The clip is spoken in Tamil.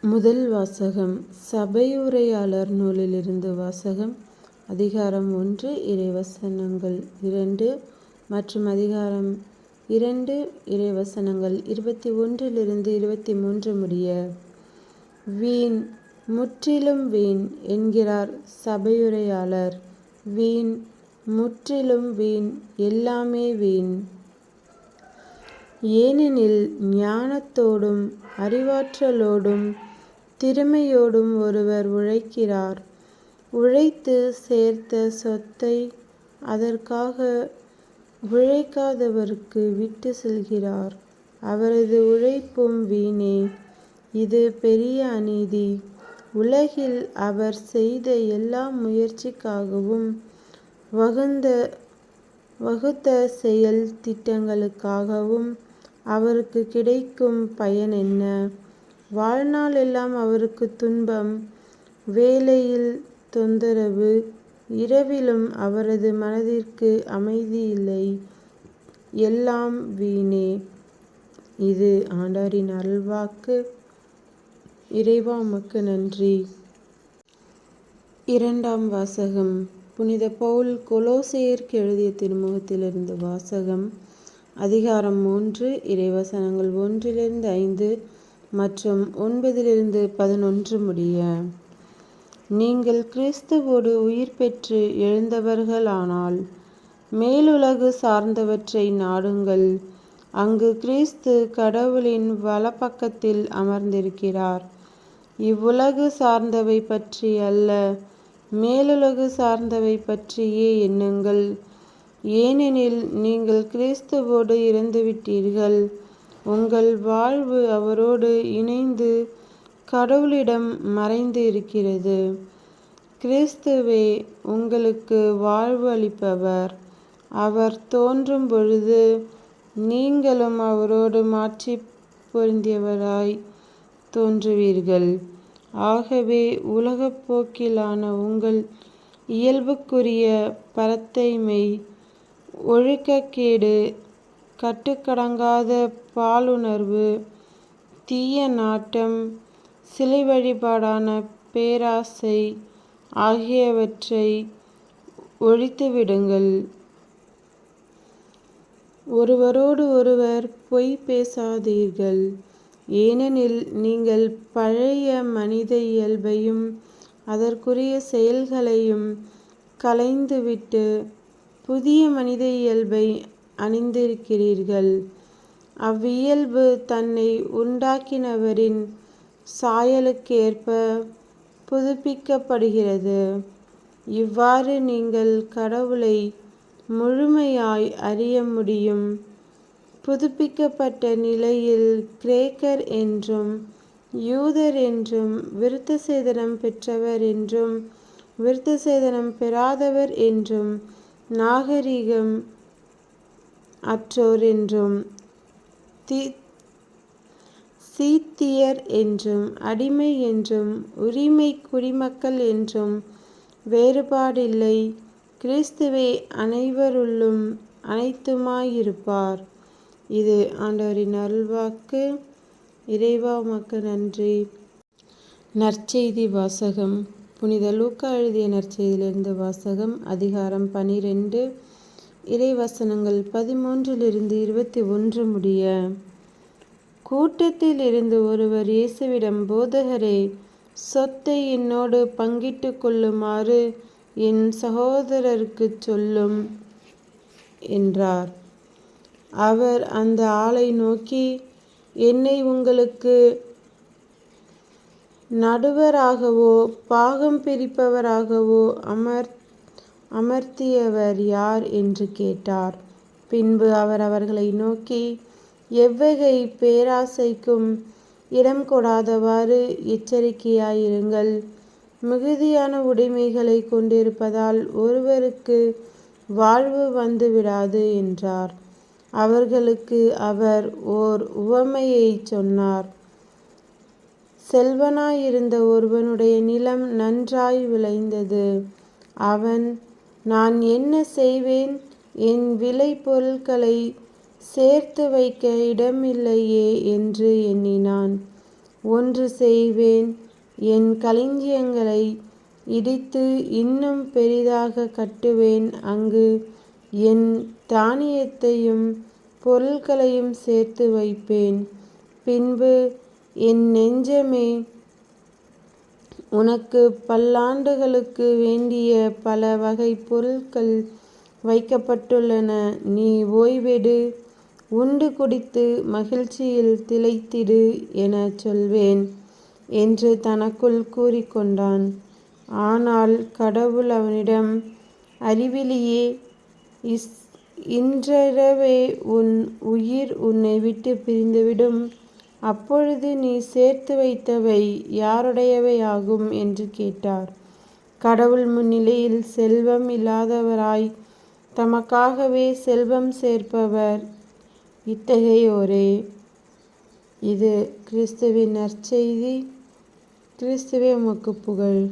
முதல் வாசகம் சபையுரையாளர் நூலிலிருந்து வாசகம். அதிகாரம் 1 இறைவசனங்கள் 2 மற்றும் அதிகாரம் 2 இறைவசனங்கள் 21 23 முடிய. வீண், முற்றிலும் வீண் என்கிறார் சபையுரையாளர். வீண், முற்றிலும் வீண், எல்லாமே வீண். ஏனெனில் ஞானத்தோடும் அறிவாற்றலோடும் திறமையோடும் ஒருவர் உழைக்கிறார். உழைத்து சேர்த்த சொத்தை அதற்காக உழைக்காதவருக்கு விட்டு செல்கிறார். அவரது உழைப்பும் வீணே. இது பெரிய அநீதி. உலகில் அவர் செய்த எல்லா முயற்சிக்காகவும் வகுத்த செயல் திட்டங்களுக்காகவும் அவருக்கு கிடைக்கும் பயன் என்ன? வாழ்நாள் எல்லாம் அவருக்கு துன்பம், வேலையில் தொந்தரவு, இரவிலும் அவரது மனதிற்கு அமைதி இல்லை. எல்லாம் வீணே. இது ஆண்டவரின் அருள்வாக்கு. இறைவா, உமக்கு நன்றி. இரண்டாம் வாசகம். புனித பவுல் கொலோசையருக்கு எழுதிய திருமுகத்திலிருந்து வாசகம். அதிகாரம் 3 இறைவசனங்கள் 1-5 மற்றும் 9-11 முடிய. நீங்கள் கிறிஸ்துவோடு உயிர் பெற்று எழுந்தவர்களானால் மேலுலகு சார்ந்தவற்றை நாடுங்கள். அங்கு கிறிஸ்து கடவுளின் வலப்பக்கத்தில் அமர்ந்திருக்கிறார். இவ்வுலகு சார்ந்தவை பற்றி அல்ல, மேலுலகு சார்ந்தவை பற்றியே எண்ணுங்கள். ஏனெனில் நீங்கள் கிறிஸ்துவோடு இறந்துவிட்டீர்கள். உங்கள் வாழ்வு அவரோடு இணைந்து கடவுளிடம் மறைந்து இருக்கிறது. கிறிஸ்துவே உங்களுக்கு வாழ்வு அளிப்பவர். அவர் தோன்றும் பொழுது நீங்களும் அவரோடு மாட்சி பொருந்தியவராய் தோன்றுவீர்கள். ஆகவே உலகப் போக்கிலான உங்கள் இயல்புக்குரிய பரத்தைமை, ஒழுக்கக்கேடு, கட்டுக்கடங்காத பாலுணர்வு, தீய நாட்டம், சிலை வழிபாடான பேராசை ஆகியவற்றை ஒழித்துவிடுங்கள். ஒருவரோடு ஒருவர் பொய் பேசாதீர்கள். ஏனெனில் நீங்கள் பழைய மனித இயல்பையும் அதற்குரிய செயல்களையும் களைந்துவிட்டு புதிய மனித இயல்பை அணிந்திருக்கிறீர்கள். அவ்வியல்பு தன்னை உண்டாக்கினவரின் சாயலுக்கேற்ப புதுப்பிக்கப்படுகிறது. இவ்வாறு நீங்கள் கடவுளை முழுமையாய் அறிய முடியும். புதுப்பிக்கப்பட்ட நிலையில் கிரேக்கர் என்றும் யூதர் என்றும், விருத்தசேதனம் பெற்றவர் என்றும் விருத்தசேதனம் பெறாதவர் என்றும், நாகரிகம் அற்றோர் என்றும், சீத்தியர் என்றும், அடிமை என்றும், உரிமை குடிமக்கள் என்றும் வேறுபாடில்லை. கிறிஸ்துவே அனைவருள்ளும் அனைத்துமாயிருப்பார். இது ஆண்டவரின் அருள்வாக்கு. இறைவா, உமக்கு நன்றி. நற்செய்தி வாசகம். புனித லூக்கா எழுதிய நற்செய்தியிலிருந்து வாசகம். அதிகாரம் 12 இறைவசனங்கள் 13-21 முடிய. கூட்டத்தில் இருந்து ஒருவர் இயேசுவிடம், போதகரே, சொத்தை என்னோடு பங்கிட்டு கொள்ளுமாறு என் சகோதரருக்குச் சொல்லும் என்றார். அவர் அந்த ஆளை நோக்கி, என்னை உங்களுக்கு நடுவராகவோ பாகம் பிரிப்பவராகவோ அமர்த்தியவர் யார் என்று கேட்டார். பின்பு அவர் அவர்களை நோக்கி, எவ்வகை பேராசைக்கும் இடம் கொடாதவாறு எச்சரிக்கையாயிருங்கள். மிகுதியான உடைமைகளை கொண்டிருப்பதால் ஒருவருக்கு வாழ்வு வந்துவிடாது என்றார். அவர்களுக்கு அவர் ஓர் உவமையைச் சொன்னார். செல்வனாயிருந்த ஒருவனுடைய நிலம் நன்றாய் விளைந்தது. அவன், நான் என்ன செய்வேன்? என் விளை பொருட்களை சேர்த்து வைக்க இடமில்லையே என்று எண்ணினான். ஒன்று செய்வேன், என் களஞ்சியங்களை இடித்து இன்னும் பெரிதாக கட்டுவேன். அங்கு என் தானியத்தையும் பொருள்களையும் சேர்த்து வைப்பேன். பின்பு என் நெஞ்சமே, உனக்கு பல்லாண்டுகளுக்கு வேண்டிய பல வகை பொருட்கள் வைக்கப்பட்டுள்ளன. நீ ஓய்வெடு, உண்டு குடித்து மகிழ்ச்சியில் திளைத்திடு எனச் சொல்வேன் என்று தனக்குள் கூறிக்கொண்டான். ஆனால் கடவுள் அவனிடம், அறிவிலியே, இன்றிரவே உன் உயிர் உன்னை விட்டு பிரிந்துவிடும். அப்பொழுது நீ சேர்த்து வைத்தவை யாருடையவை ஆகும் என்று கேட்டார். கடவுள் முன்னிலையில் செல்வம் இல்லாதவராய் தமக்காகவே செல்வம் சேர்ப்பவர் இத்தகையோரே. இது கிறிஸ்துவின் நற்செய்தி. கிறிஸ்துவே உமக்கு புகழ்.